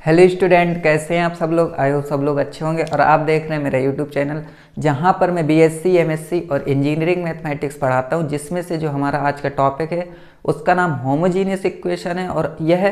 Hello student, कैसे हैं आप सब लोग। आई होप सब लोग अच्छे होंगे और आप देख रहे हैं मेरा यूट्यूब चैनल जहां पर मैं बीएससी, एमएससी और इंजीनियरिंग मैथमेटिक्स पढ़ाता हूं, जिसमें से जो हमारा आज का टॉपिक है उसका नाम होमोजीनियस इक्वेशन है और यह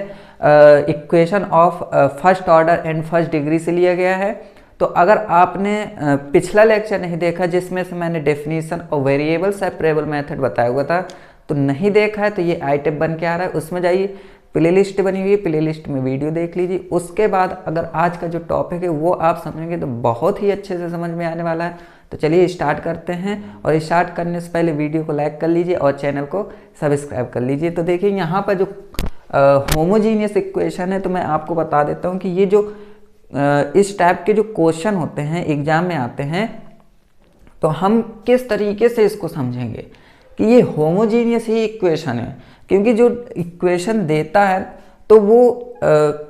equation of first order and first degree से लिया गया है। तो अगर आपने पिछला लेक्चर नहीं देखा जिसमें से मैंने डेफिनेशन और वेरिएबल सेपरेबल मेथड बताया हुआ था, तो नहीं देखा है तो ये आई टिप बन के आ रहा है, उसमें जाइए, प्लेलिस्ट बनी हुई है, प्लेलिस्ट में वीडियो देख लीजिए। उसके बाद अगर आज का जो टॉपिक है वो आप समझेंगे तो बहुत ही अच्छे से समझ में आने वाला है। तो चलिए स्टार्ट करते हैं और स्टार्ट करने से पहले वीडियो को लाइक कर लीजिए और चैनल को सब्सक्राइब कर लीजिए। तो देखिए यहाँ पर जो होमोजीनियस इक्वेशन है तो मैं आपको बता देता हूँ कि ये जो इस टाइप के जो क्वेश्चन होते हैं एग्जाम में आते हैं, तो हम किस तरीके से इसको समझेंगे कि ये होमोजीनियस ही इक्वेशन है। क्योंकि जो इक्वेशन देता है तो वो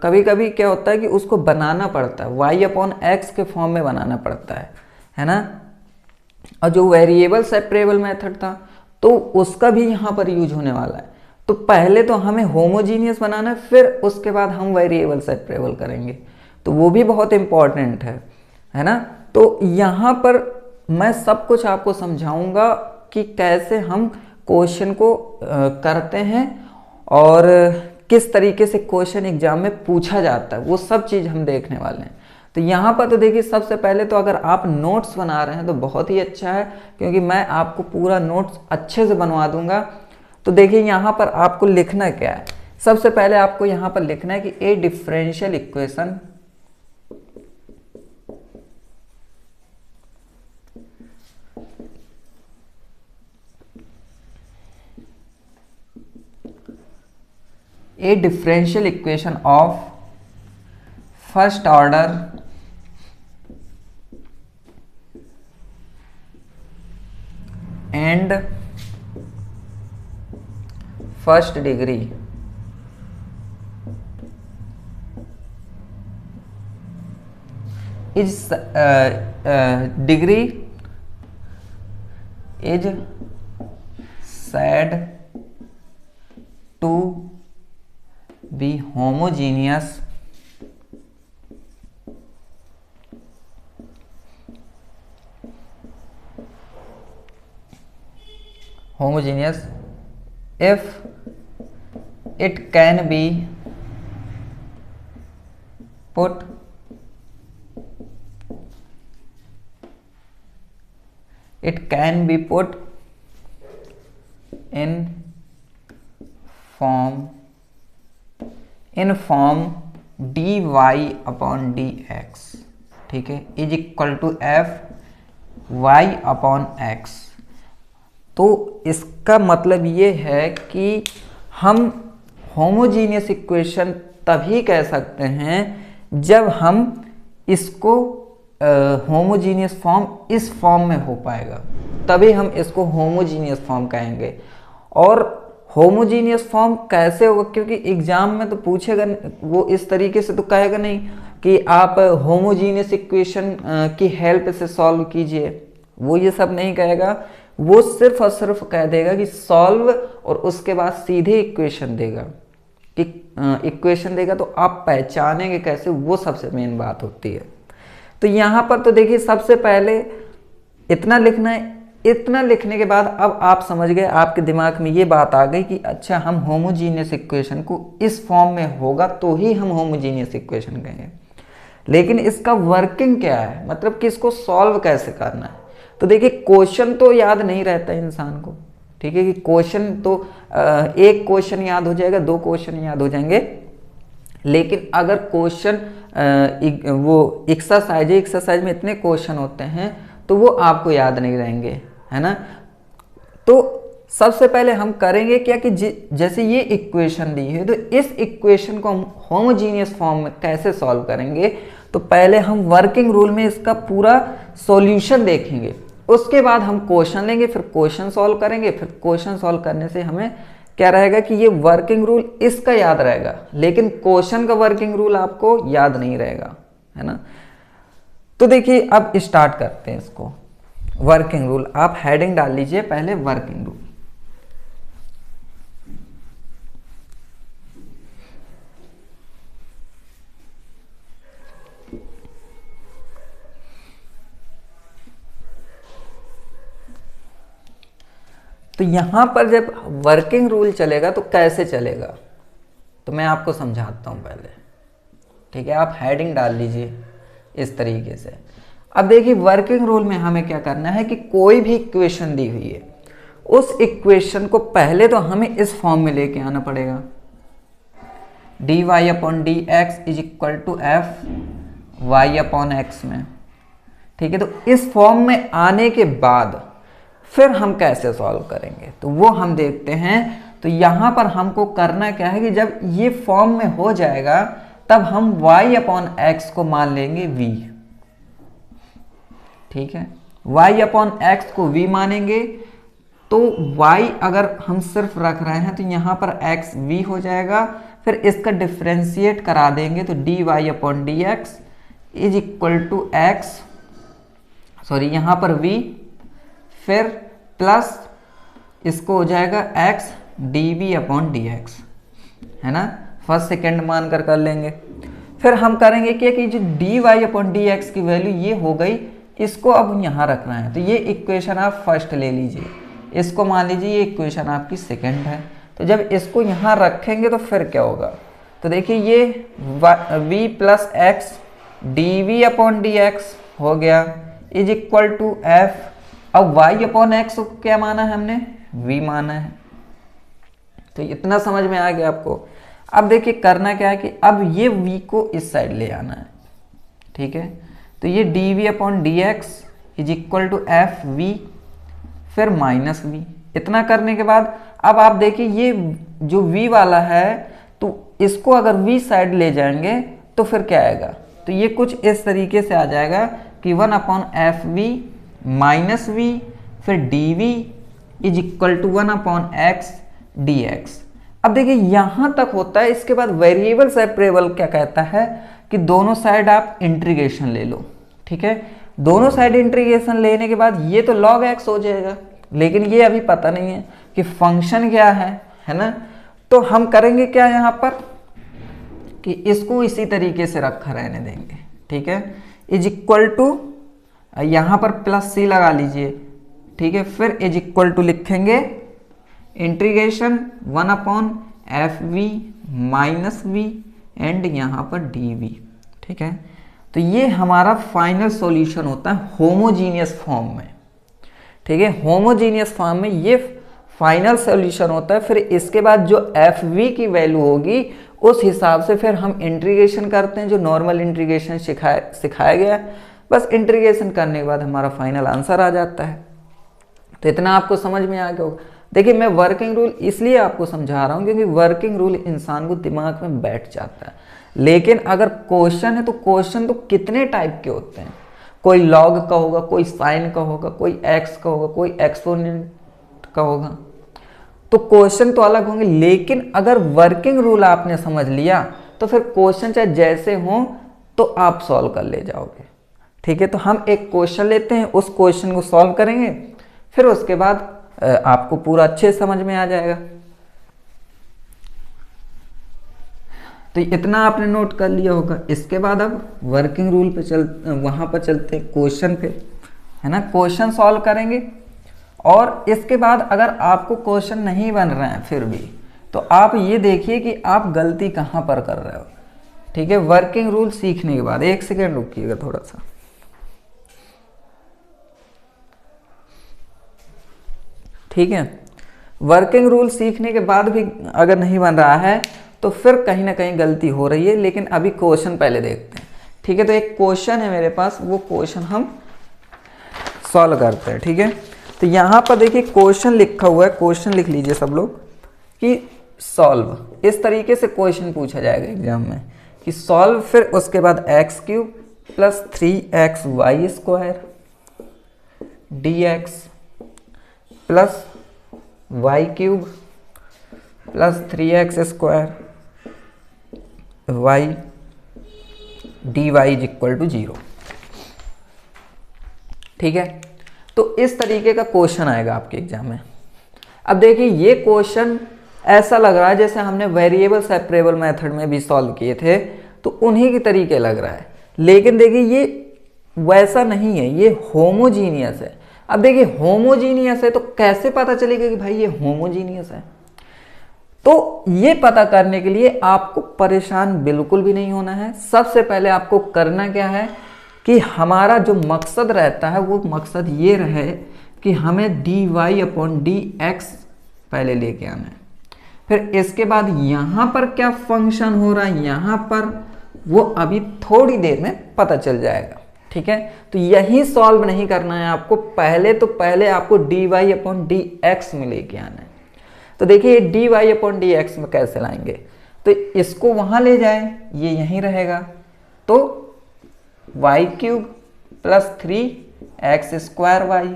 कभी कभी क्या होता है कि उसको बनाना पड़ता है, y/x के फॉर्म में बनाना पड़ता है ना। और जो वेरिएबल सेपरेबल मेथड था तो उसका भी यहाँ पर यूज होने वाला है। तो पहले तो हमें होमोजीनियस बनाना है, फिर उसके बाद हम वेरिएबल सेपरेबल करेंगे, तो वो भी बहुत इंपॉर्टेंट है ना। तो यहाँ पर मैं सब कुछ आपको समझाऊंगा कि कैसे हम क्वेश्चन को करते हैं और किस तरीके से क्वेश्चन एग्जाम में पूछा जाता है, वो सब चीज़ हम देखने वाले हैं। तो यहाँ पर तो देखिए, सबसे पहले तो अगर आप नोट्स बना रहे हैं तो बहुत ही अच्छा है, क्योंकि मैं आपको पूरा नोट्स अच्छे से बनवा दूंगा। तो देखिए यहाँ पर आपको लिखना क्या है। सबसे पहले आपको यहाँ पर लिखना है कि ए differential equation of first order and first degree is degree is said to be homogeneous if it can be put in form dy/dx, ठीक है, इज इक्वल टू Fy/x। तो इसका मतलब ये है कि हम होमोजीनियस इक्वेशन तभी कह सकते हैं जब हम इसको होमोजीनियस फॉर्म इस फॉर्म में हो पाएगा, तभी हम इसको होमोजीनियस फॉर्म कहेंगे। और होमोजीनियस फॉर्म कैसे होगा, क्योंकि एग्जाम में तो पूछेगा, वो इस तरीके से तो कहेगा नहीं कि आप होमोजीनियस इक्वेशन की हेल्प से सॉल्व कीजिए, वो ये सब नहीं कहेगा। वो सिर्फ और सिर्फ कह देगा कि सॉल्व, और उसके बाद सीधे इक्वेशन देगा कि इक्वेशन देगा तो आप पहचानेंगे कैसे, वो सबसे मेन बात होती है। तो यहाँ पर तो देखिए, सबसे पहले इतना लिखना है। इतना लिखने के बाद अब आप समझ गए, आपके दिमाग में ये बात आ गई कि अच्छा, हम होमोजीनियस इक्वेशन को इस फॉर्म में होगा तो ही हम होमोजीनियस इक्वेशन कहेंगे। लेकिन इसका वर्किंग क्या है, मतलब कि इसको सॉल्व कैसे करना है। तो देखिए, क्वेश्चन तो याद नहीं रहता इंसान को, ठीक है, कि क्वेश्चन तो एक क्वेश्चन याद हो जाएगा, दो क्वेश्चन याद हो जाएंगे। लेकिन अगर क्वेश्चन वो एक्सरसाइज में इतने क्वेश्चन होते हैं तो वो आपको याद नहीं रहेंगे, है ना। तो सबसे पहले हम करेंगे क्या कि जैसे ये इक्वेशन दी है, तो इस इक्वेशन को हम होमोजीनियस फॉर्म में कैसे सॉल्व करेंगे। तो पहले हम वर्किंग रूल में इसका पूरा सॉल्यूशन देखेंगे, उसके बाद हम क्वेश्चन लेंगे, फिर क्वेश्चन सॉल्व करेंगे। फिर क्वेश्चन सॉल्व करने से हमें क्या रहेगा कि ये वर्किंग रूल इसका याद रहेगा, लेकिन क्वेश्चन का वर्किंग रूल आपको याद नहीं रहेगा, है ना। तो देखिए, अब स्टार्ट करते हैं इसको। वर्किंग रूल, आप हेडिंग डाल लीजिए पहले, वर्किंग रूल। तो यहाँ पर जब वर्किंग रूल चलेगा तो कैसे चलेगा, तो मैं आपको समझाता हूँ पहले। ठीक है, आप हेडिंग डाल लीजिए इस तरीके से। अब देखिए वर्किंग रूल में हमें क्या करना है कि कोई भी इक्वेशन दी हुई है, उस इक्वेशन को पहले तो हमें इस फॉर्म में लेके आना पड़ेगा, dy upon D x is equal to F Y upon X में। ठीक है, तो इस फॉर्म में आने के बाद फिर हम कैसे सॉल्व करेंगे तो वो हम देखते हैं। तो यहाँ पर हमको करना क्या है कि जब ये फॉर्म में हो जाएगा तब हम y अपॉन एक्स को मान लेंगे v। ठीक है, y अपॉन एक्स को v मानेंगे तो y अगर हम सिर्फ रख रहे हैं तो यहाँ पर x v हो जाएगा, फिर इसका डिफ्रेंशिएट करा देंगे तो dy upon D x is equal to X, sorry यहाँ पर v, फिर प्लस इसको हो जाएगा x dv upon D x, है ना, फर्स्ट सेकेंड मान कर लेंगे। फिर हम करेंगे क्या कि जो dy अपॉन डी एक्स की वैल्यू ये हो गई, इसको अब यहाँ रखना है। तो ये इक्वेशन आप फर्स्ट ले लीजिए, इसको मान लीजिए ये इक्वेशन आपकी सेकेंड है। तो जब इसको यहाँ रखेंगे तो फिर क्या होगा, तो देखिए ये v plus X D we upon D X हो गया इज इक्वल टू एफ। अब y अपॉन एक्स को क्या माना है हमने, v माना है। तो इतना समझ में आ गया आपको। अब देखिए करना क्या है कि अब ये v को इस साइड ले आना है। ठीक है, तो ये d we upon D x is equal to f v, फिर माइनस v। इतना करने के बाद अब आप देखिए ये जो v वाला है तो इसको अगर v साइड ले जाएंगे तो फिर क्या आएगा, तो ये कुछ इस तरीके से आ जाएगा कि 1 upon F we minus V, फिर D V is equal to 1 upon X D X. अब देखिए यहाँ तक होता है। इसके बाद वेरिएबल सेपरेबल क्या कहता है कि दोनों साइड आप इंटीग्रेशन ले लो। ठीक है, दोनों साइड इंटीग्रेशन लेने के बाद ये तो log x हो जाएगा, लेकिन ये अभी पता नहीं है कि फंक्शन क्या है ना। तो हम करेंगे क्या यहाँ पर कि इसको इसी तरीके से रखा रहने देंगे। ठीक है, इज इक्वल टू यहाँ पर प्लस सी लगा लीजिए। ठीक है, फिर इज इक्वल टू लिखेंगे integration 1 upon F we minus v and यहाँ पर डी वी। ठीक है, तो ये हमारा फाइनल सॉल्यूशन होता है होमोजीनियस फॉर्म में। ठीक है, होमोजीनियस फॉर्म में ये फाइनल सॉल्यूशन होता है। फिर इसके बाद जो एफ वी की वैल्यू होगी उस हिसाब से फिर हम इंटीग्रेशन करते हैं, जो नॉर्मल इंटीग्रेशन सिखाया गया है। बस इंटीग्रेशन करने के बाद हमारा फाइनल आंसर आ जाता है। तो इतना आपको समझ में आ गया होगा। देखिए मैं वर्किंग रूल इसलिए आपको समझा रहा हूँ क्योंकि वर्किंग रूल इंसान को दिमाग में बैठ जाता है। लेकिन अगर क्वेश्चन है तो क्वेश्चन तो कितने टाइप के होते हैं, कोई लॉग का होगा, कोई साइन का होगा, कोई एक्स का होगा, कोई एक्सपोनेंट का होगा, तो क्वेश्चन तो अलग होंगे। लेकिन अगर वर्किंग रूल आपने समझ लिया तो फिर क्वेश्चन चाहे जैसे हो तो आप सॉल्व कर ले जाओगे। ठीक है, तो हम एक क्वेश्चन लेते हैं, उस क्वेश्चन को सॉल्व करेंगे, फिर उसके बाद आपको पूरा अच्छे समझ में आ जाएगा। तो इतना आपने नोट कर लिया होगा। इसके बाद अब वर्किंग रूल पे वहां पर चलते हैं क्वेश्चन पे, है ना। क्वेश्चन सॉल्व करेंगे और इसके बाद अगर आपको क्वेश्चन नहीं बन रहे हैं फिर भी, तो आप ये देखिए कि आप गलती कहाँ पर कर रहे हो। ठीक है, वर्किंग रूल सीखने के बाद एक सेकेंड रुकिएगा थोड़ा सा। ठीक है, वर्किंग रूल सीखने के बाद भी अगर नहीं बन रहा है तो फिर कहीं ना कहीं गलती हो रही है। लेकिन अभी क्वेश्चन पहले देखते हैं। ठीक है, तो एक क्वेश्चन है मेरे पास, वो क्वेश्चन हम सॉल्व करते हैं। ठीक है, तो यहाँ पर देखिए क्वेश्चन लिखा हुआ है, क्वेश्चन लिख लीजिए सब लोग कि सॉल्व। इस तरीके से क्वेश्चन पूछा जाएगा एग्जाम में कि सॉल्व, फिर उसके बाद x cube plus 3x y square d x plus y cube plus 3x square y d y is equal to 0। ठीक है, तो इस तरीके का क्वेश्चन आएगा आपके एग्जाम में। अब देखिए ये क्वेश्चन ऐसा लग रहा है जैसे हमने वेरिएबल सेपरेबल मेथड में भी सॉल्व किए थे, तो उन्हीं के तरीके लग रहा है। लेकिन देखिए ये वैसा नहीं है, ये होमोजीनियस है। अब देखिए होमोजीनियस है तो कैसे पता चलेगा कि भाई ये होमोजीनियस है? तो ये पता करने के लिए आपको परेशान बिल्कुल भी नहीं होना है। सबसे पहले आपको करना क्या है कि हमारा जो मकसद रहता है वो मकसद ये रहे कि हमें dy/dx पहले लेके आना है। फिर इसके बाद यहाँ पर क्या फंक्शन हो रहा है यहाँ पर, वो अभी थोड़ी देर में पता चल जाएगा। ठीक है, तो यही सॉल्व नहीं करना है आपको, पहले आपको dy/dx में लेके आना है। तो देखिए dy/dx में कैसे लाएंगे, तो इसको वहां ले जाएं, ये यहीं रहेगा, तो y³ + 3x² y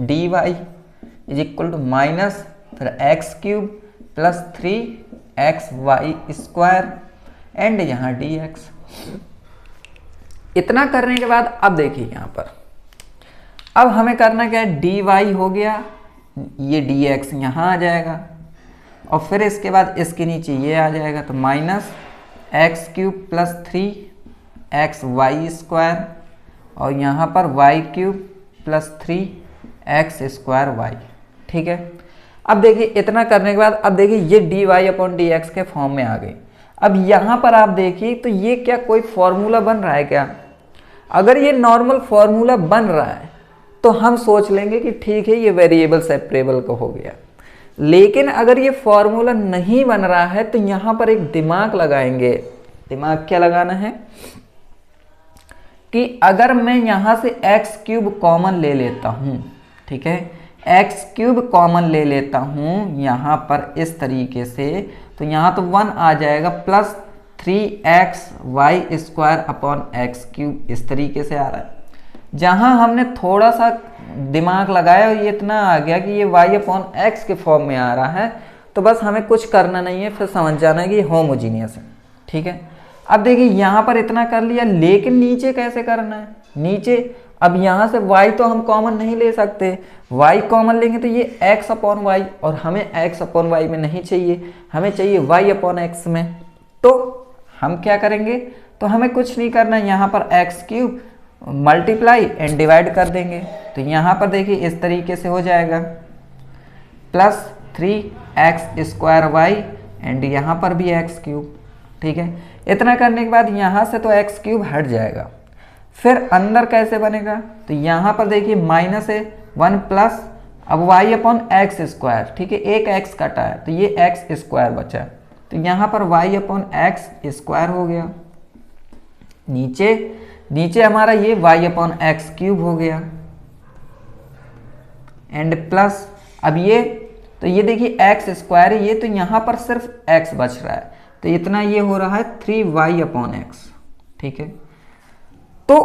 dy is minus फिर x³ + 3xy² एंड यहाँ dx। इतना करने के बाद अब देखिए यहाँ पर अब हमें करना क्या है, dy हो गया, ये dx यहाँ आ जाएगा और फिर इसके बाद इसके नीचे ये आ जाएगा, तो माइनस x³ + 3xy² और यहाँ पर y³ + 3x² y। ठीक है, अब देखिए इतना करने के बाद अब देखिए ये dy/dx के फॉर्म में आ गई। अब यहाँ पर आप देखिए तो ये क्या कोई फॉर्मूला बन रहा है क्या? अगर ये नॉर्मल फॉर्मूला बन रहा है तो हम सोच लेंगे कि ठीक है ये वेरिएबल सेपरेबल का हो गया, लेकिन अगर ये फॉर्मूला नहीं बन रहा है तो यहाँ पर एक दिमाग लगाएंगे। दिमाग क्या लगाना है कि अगर मैं यहाँ से x³ कॉमन ले लेता हूँ, ठीक है, x³ कॉमन ले लेता हूँ यहाँ पर इस तरीके से, तो यहाँ तो 1 आ जाएगा प्लस 3xy²/x³ इस तरीके से आ रहा है। जहाँ हमने थोड़ा सा दिमाग लगाया और ये इतना आ गया कि ये y/x के फॉर्म में आ रहा है, तो बस हमें कुछ करना नहीं है, फिर समझ जाना है कि ये होमोजीनियस है। ठीक है, अब देखिए यहाँ पर इतना कर लिया, लेकिन नीचे कैसे करना है? नीचे अब यहाँ से y तो हम कॉमन नहीं ले सकते, y कॉमन लेंगे तो ये x/y और हमें x/y में नहीं चाहिए, हमें चाहिए y/x में। तो हम क्या करेंगे, तो हमें कुछ नहीं करना है, यहाँ पर x³ मल्टीप्लाई एंड डिवाइड कर देंगे, तो यहाँ पर देखिए इस तरीके से हो जाएगा प्लस 3x² y एंड यहाँ पर भी x³। ठीक है, इतना करने के बाद यहाँ से तो x³ हट जाएगा, फिर अंदर कैसे बनेगा, तो यहाँ पर देखिए माइनस है 1 प्लस अब y/x²। ठीक है, एक x कटा है तो ये x² बचा, तो यहाँ पर y/x² हो गया, नीचे हमारा ये y/x³ हो गया एंड प्लस अब ये, तो ये देखिए x² है ये, तो यहाँ पर सिर्फ x बच रहा है, तो इतना ये हो रहा है 3y/x। ठीक है, तो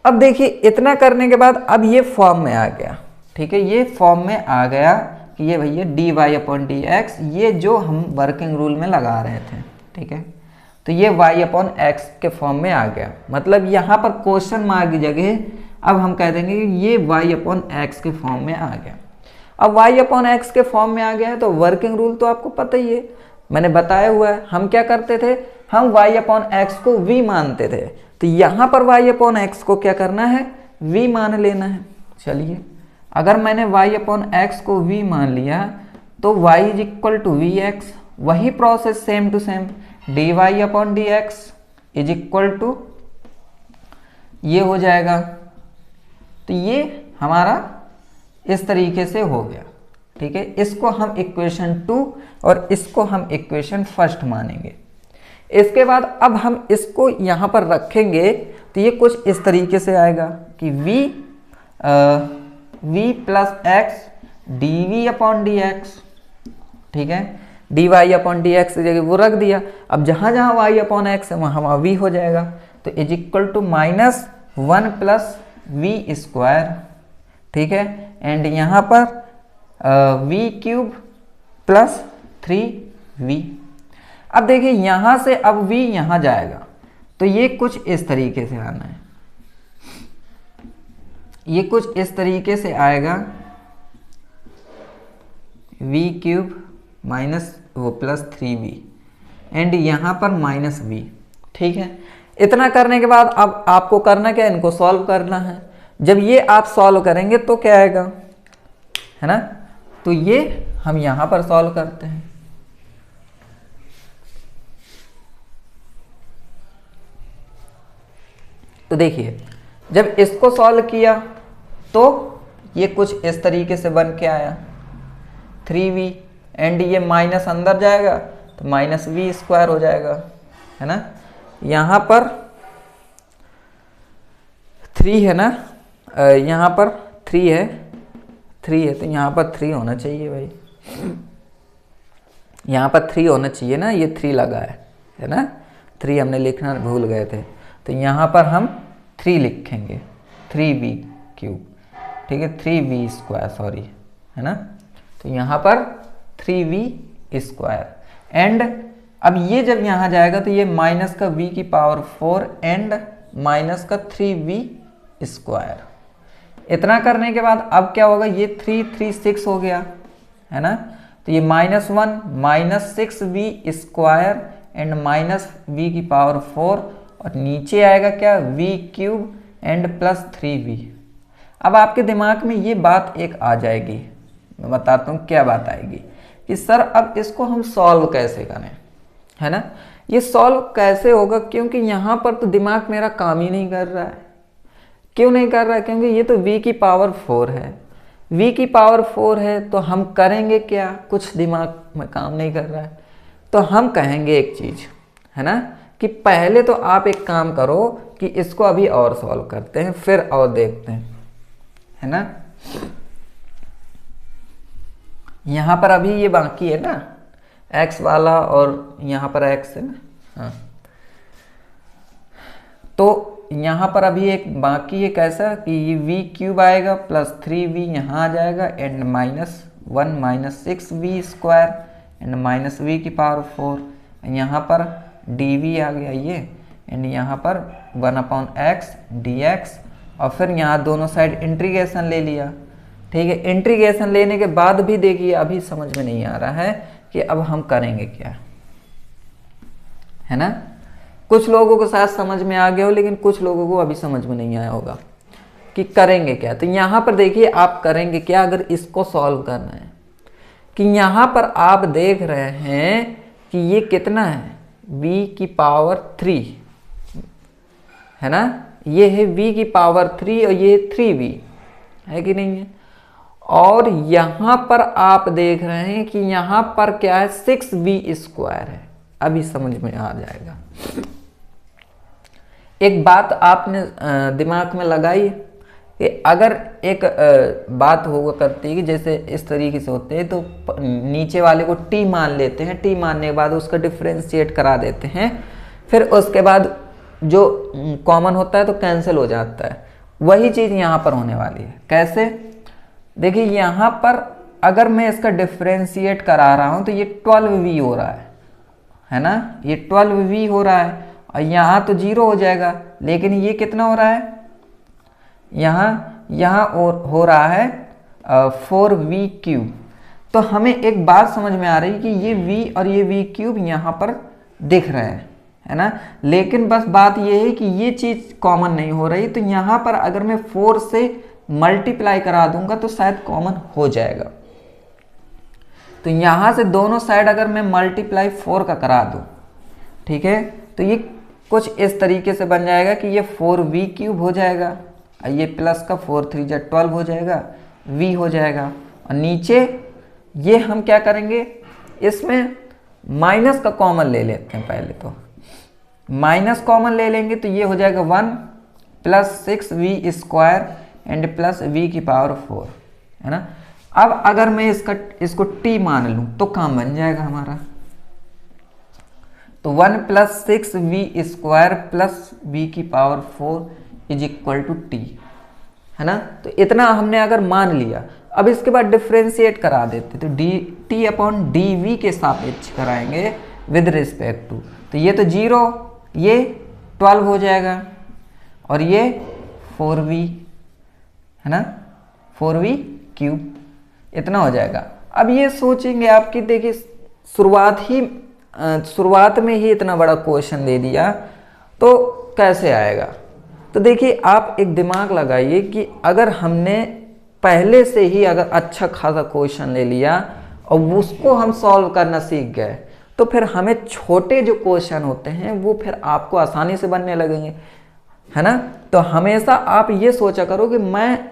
अब देखिए इतना करने के बाद अब ये फॉर्म में आ गया। ठीक है, ये फॉर्म में आ गया कि ये भैया dy/dx, ये जो हम वर्किंग रूल में लगा रहे थे। ठीक है, तो ये y/x के फॉर्म में आ गया, मतलब यहाँ पर क्वेश्चन मार्क की जगह अब हम कह देंगे कि ये y/x के फॉर्म में आ गया। अब y/x के फॉर्म में आ गया है तो वर्किंग रूल तो आपको पता ही है, मैंने बताया हुआ है। हम क्या करते थे, हम y/x को v मानते थे, तो यहाँ पर y/x को क्या करना है, v मान लेना है। चलिए, अगर मैंने y/x को v मान लिया तो y = vx, वही process same to same dy/dx = ये हो जाएगा। तो ये हमारा इस तरीके से हो गया। ठीक है, इसको हम इक्वेशन 2 और इसको हम इक्वेशन 1 मानेंगे। इसके बाद अब हम इसको यहाँ पर रखेंगे तो ये कुछ इस तरीके से आएगा कि v + x dv/dx। ठीक है, dy/dx की जगह वो रख दिया, अब जहाँ जहाँ y/x है वहाँ v हो जाएगा, तो = -1 + v²। ठीक है, एंड यहाँ पर v³ + 3v। अब देखिए यहाँ से अब v यहाँ जाएगा, तो ये कुछ इस तरीके से आना है, ये कुछ इस तरीके से आएगा v³ + 3v एंड यहाँ पर -v। ठीक है, इतना करने के बाद अब आपको करना क्या, इनको सॉल्व करना है। जब ये आप सॉल्व करेंगे तो क्या आएगा, है ना। तो ये हम यहां पर सॉल्व करते हैं। तो देखिए जब इसको सॉल्व किया तो ये कुछ इस तरीके से बन के आया 3v, एंड ये माइनस अंदर जाएगा तो माइनस वी स्क्वायर हो जाएगा, है ना। यहाँ पर 3 है ना, यहाँ पर 3 है तो यहाँ पर 3 होना चाहिए भाई, यहाँ पर 3 होना चाहिए ना, ये 3 लगा है ना, 3 हमने लिखना भूल गए थे। तो यहाँ पर हम 3 लिखेंगे, 3v क्यूब, ठीक है, 3v स्क्वायर सॉरी, है ना। तो यहाँ पर 3v स्क्वायर, एंड अब ये जब यहाँ जाएगा तो ये माइनस का v की पावर 4 एंड माइनस का 3v स्क्वायर। इतना करने के बाद अब क्या होगा, ये 3 3 6 हो गया, है ना। तो ये -1 minus 6v square and minus v की पावर 4, और नीचे आएगा क्या, v cube and plus 3v। अब आपके दिमाग में ये बात एक आ जाएगी, मैं बताता हूँ क्या बात आएगी, कि सर अब इसको हम सॉल्व कैसे करें, है ना। ये सॉल्व कैसे होगा, क्योंकि यहाँ पर तो दिमाग मेरा काम ही नहीं कर रहा है। क्यों नहीं कर रहा है, क्योंकि ये तो v की पावर 4 है, v की पावर 4 है तो हम करेंगे क्या, कुछ दिमाग में काम नहीं कर रहा है। तो हम कहेंगे एक चीज़, है ना, कि पहले तो आप एक काम करो कि इसको अभी और सॉल्व करते हैं, फिर और देखते हैं, है ना। यहाँ पर अभी ये बाकी है ना x वाला, और यहाँ पर x है ना, हाँ। तो यहाँ पर अभी एक बाकी है, कैसा कि ये v क्यूब आएगा प्लस 3v यहाँ आ जाएगा, and -1 minus 6v square and minus v की पावर 4, यहाँ पर dv आ गया ये, एंड यहाँ पर 1/x dx, और फिर यहाँ दोनों साइड इंटीग्रेशन ले लिया, ठीक है। इंटीग्रेशन लेने के बाद भी देखिए अभी समझ में नहीं आ रहा है कि अब हम करेंगे क्या, है ना। कुछ लोगों को शायद समझ में आ गया हो, लेकिन कुछ लोगों को अभी समझ में नहीं आया होगा कि करेंगे क्या। तो यहाँ पर देखिए आप करेंगे क्या, अगर इसको सॉल्व करना है, कि यहाँ पर आप देख रहे हैं कि ये कितना है, v की पावर 3, है ना, ये है v की पावर 3 और ये 3v है कि नहीं है। और यहाँ पर आप देख रहे हैं कि यहाँ पर क्या है, 6v स्क्वायर है। अभी समझ में आ जाएगा। एक बात आपने दिमाग में लगाई कि अगर एक बात होगा करती है कि जैसे इस तरीके से होते हैं, तो नीचे वाले को t मान लेते हैं, t मानने के बाद उसका डिफ्रेंशिएट करा देते हैं, फिर उसके बाद जो कॉमन होता है तो कैंसिल हो जाता है। वही चीज़ यहाँ पर होने वाली है। कैसे, देखिए यहाँ पर अगर मैं इसका डिफ्रेंशिएट करा रहा हूँ तो ये 12v हो रहा है ना, ये 12v हो रहा है, और यहाँ तो 0 हो जाएगा, लेकिन ये कितना हो रहा है, यहाँ और हो रहा है 4v क्यूब। तो हमें एक बात समझ में आ रही है कि ये v और ये v क्यूब यहाँ पर दिख रहे हैं, है ना। लेकिन बस बात ये है कि ये चीज़ कॉमन नहीं हो रही, तो यहाँ पर अगर मैं 4 से मल्टीप्लाई करा दूंगा तो शायद कॉमन हो जाएगा। तो यहाँ से दोनों साइड अगर मैं मल्टीप्लाई 4 का करा दूँ, ठीक है, तो ये कुछ इस तरीके से बन जाएगा कि ये 4v क्यूब हो जाएगा, और ये प्लस का 4 3 जा 12 हो जाएगा, v हो जाएगा। और नीचे ये हम क्या करेंगे, इसमें माइनस का कॉमन ले लेते हैं। पहले तो माइनस कॉमन ले लेंगे तो ये हो जाएगा 1 plus 6v square and plus v की पावर 4, है ना। अब अगर मैं इसको t मान लूँ तो काम बन जाएगा हमारा। तो 1 plus 6v square plus v की power 4 is equal to t, है ना। तो इतना हमने अगर मान लिया, अब इसके बाद डिफ्रेंशिएट करा देते, तो dt अपॉन dv के सापेक्ष कराएंगे विद रिस्पेक्ट टू, तो ये तो 0, ये 12 हो जाएगा, और ये 4v, है ना, 4v क्यूब, इतना हो जाएगा। अब ये सोचेंगे आपकी, देखिए शुरुआत में ही इतना बड़ा क्वेश्चन दे दिया तो कैसे आएगा, तो देखिए आप एक दिमाग लगाइए कि अगर हमने पहले से ही अगर अच्छा खासा क्वेश्चन ले लिया और उसको हम सॉल्व करना सीख गए, तो फिर हमें छोटे जो क्वेश्चन होते हैं वो फिर आपको आसानी से बनने लगेंगे, है ना। तो हमेशा आप ये सोचा करो कि मैं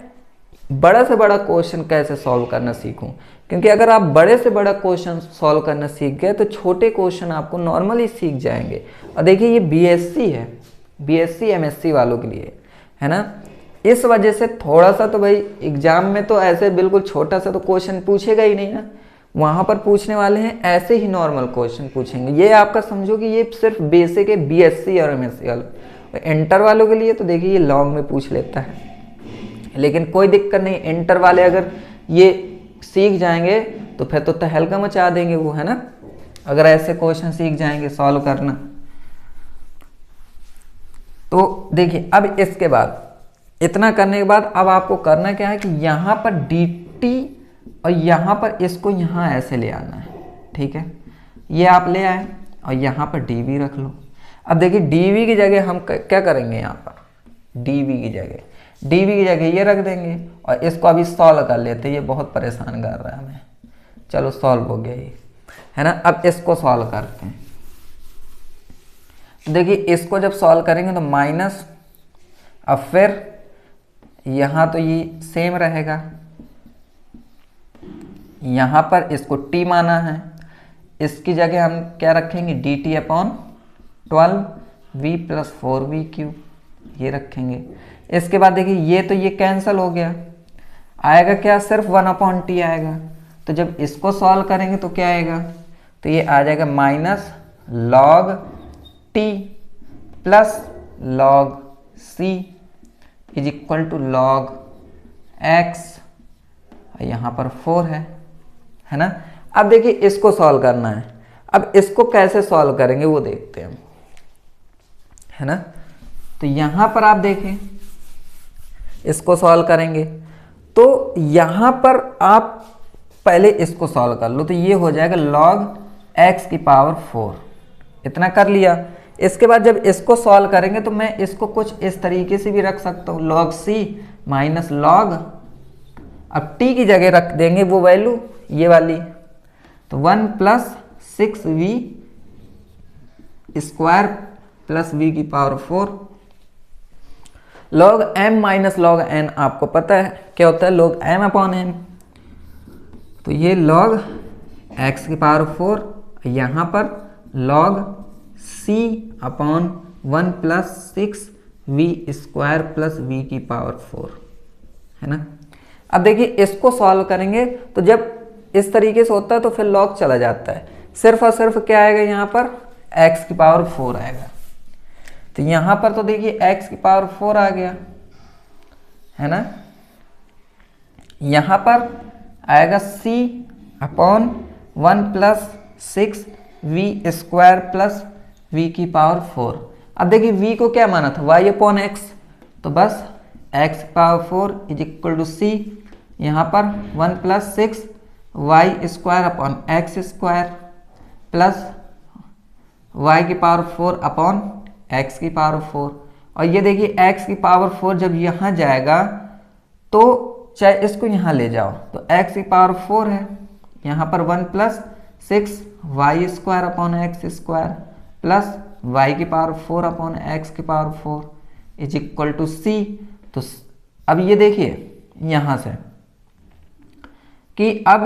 बड़ा से बड़ा क्वेश्चन कैसे सॉल्व करना सीखूं, क्योंकि अगर आप बड़े से बड़ा क्वेश्चन सॉल्व करना सीख गए तो छोटे क्वेश्चन आपको नॉर्मली सीख जाएंगे। और देखिए ये बीएससी है, बीएससी एमएससी वालों के लिए, है ना। इस वजह से थोड़ा सा तो भाई एग्जाम में तो ऐसे बिल्कुल छोटा सा तो क्वेश्चन पूछेगा ही नहीं ना, वहाँ पर पूछने वाले हैं ऐसे ही नॉर्मल क्वेश्चन पूछेंगे। ये आपका समझो कि ये सिर्फ बेसिक है बीएससी और एमएससी वालों। इंटर वालों के लिए तो देखिए ये लॉन्ग में पूछ लेता है, लेकिन कोई दिक्कत नहीं, इंटर वाले अगर ये सीख जाएंगे तो फिर तो तहलका मचा देंगे वो, है ना, अगर ऐसे क्वेश्चन सीख जाएंगे सॉल्व करना। तो देखिए अब इसके बाद इतना करने के बाद अब आपको करना क्या है कि यहाँ पर dt और यहाँ पर इसको यहाँ ऐसे ले आना है, ठीक है। ये आप ले आए और यहाँ पर dv रख लो। अब देखिए dv की जगह हम क्या करेंगे, यहाँ पर dv की जगह ये रख देंगे और इसको अभी सॉल्व कर लेते हैं, ये बहुत परेशान कर रहा है हमें। चलो सॉल्व हो गया ये, है ना। अब इसको सॉल्व करते हैं। देखिए इसको जब सॉल्व करेंगे तो माइनस, अब फिर यहाँ तो ये सेम रहेगा, यहाँ पर इसको t माना है, इसकी जगह हम क्या रखेंगे dt upon 12v plus 4v cube, ये रखेंगे। इसके बाद देखिए ये तो ये कैंसिल हो गया, आएगा क्या, सिर्फ 1/t आएगा। तो जब इसको सॉल्व करेंगे तो क्या आएगा, तो ये आ जाएगा minus log t plus log c is equal to log x, यहाँ पर 4 है ना। अब देखिए इसको सॉल्व करना है, अब इसको कैसे सॉल्व करेंगे वो देखते हैं, है ना। तो यहाँ पर आप देखें इसको सॉल्व करेंगे तो यहाँ पर आप पहले इसको सॉल्व कर लो, तो ये हो जाएगा log x की पावर 4, इतना कर लिया। इसके बाद जब इसको सॉल्व करेंगे तो मैं इसको कुछ इस तरीके से भी रख सकता हूँ, log c माइनस log, अब t की जगह रख देंगे वो वैल्यू ये वाली, तो 1 plus 6v square plus v की power 4, log m minus log n आपको पता है क्या होता है, log m अपॉन n, तो ये log x की पावर 4, यहाँ पर log c upon 1 plus 6v square plus v की पावर 4, है ना। अब देखिए इसको सॉल्व करेंगे तो जब इस तरीके से होता है तो फिर log चला जाता है, सिर्फ और सिर्फ क्या आएगा यहाँ पर x की पावर 4 आएगा। तो यहाँ पर तो देखिए x की पावर 4 आ गया, है ना। यहाँ पर आएगा c upon 1 plus 6v square plus v की पावर 4। अब देखिए v को क्या माना था, y अपॉन x, तो बस x की power 4 is equal to c, यहाँ पर 1 plus 6 y square upon x square plus y की पावर 4 अपॉन x की पावर 4। और ये देखिए x की पावर 4 जब यहाँ जाएगा तो चाहे इसको यहाँ ले जाओ तो x की पावर 4 है, यहाँ पर 1 plus 6 y square upon x square plus y की पावर 4 अपॉन x की power 4 is equal to c। तो अब ये देखिए यहाँ से कि अब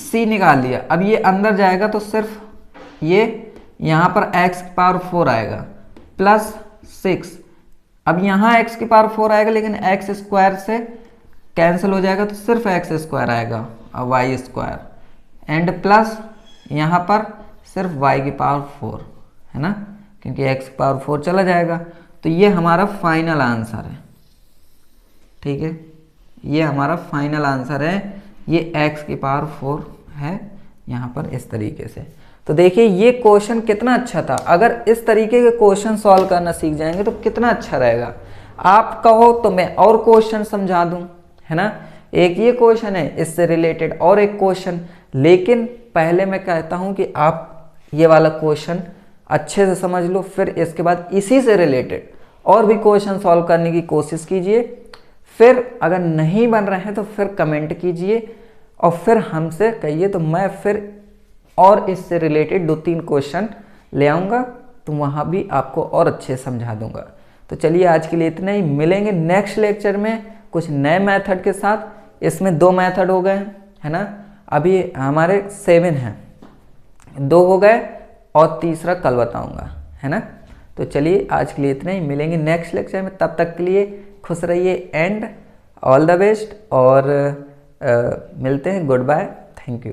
c निकाल लिया, अब ये अंदर जाएगा तो सिर्फ ये यहाँ पर x की पावर 4 आएगा प्लस 6, अब यहाँ x की पावर 4 आएगा लेकिन x स्क्वायर से कैंसिल हो जाएगा तो सिर्फ x स्क्वायर आएगा और y स्क्वायर एंड प्लस यहाँ पर सिर्फ y की पावर 4, है ना, क्योंकि x की पावर 4 चला जाएगा। तो ये हमारा फाइनल आंसर है, ठीक है, ये हमारा फाइनल आंसर है, ये x की पावर 4 है यहाँ पर इस तरीके से। तो देखिए ये क्वेश्चन कितना अच्छा था, अगर इस तरीके के क्वेश्चन सॉल्व करना सीख जाएंगे तो कितना अच्छा रहेगा। आप कहो तो मैं और क्वेश्चन समझा दूं, है ना, एक ये क्वेश्चन है इससे रिलेटेड और एक क्वेश्चन, लेकिन पहले मैं कहता हूं कि आप ये वाला क्वेश्चन अच्छे से समझ लो, फिर इसके बाद इसी से रिलेटेड और भी क्वेश्चन सॉल्व करने की कोशिश कीजिए। फिर अगर नहीं बन रहे हैं तो फिर कमेंट कीजिए और फिर हमसे कहिए, तो मैं फिर और इससे रिलेटेड 2-3 क्वेश्चन ले आऊँगा, तो वहाँ भी आपको और अच्छे समझा दूंगा। तो चलिए आज के लिए इतना ही, मिलेंगे नेक्स्ट लेक्चर में कुछ नए मेथड के साथ। इसमें 2 मेथड हो गए हैं, है ना, अभी हमारे 7 हैं, 2 हो गए और तीसरा कल बताऊंगा, है ना। तो चलिए आज के लिए इतना ही, मिलेंगे नेक्स्ट लेक्चर में। तब तक के लिए खुश रहिए एंड ऑल द बेस्ट, और मिलते हैं। Good bye, thank you.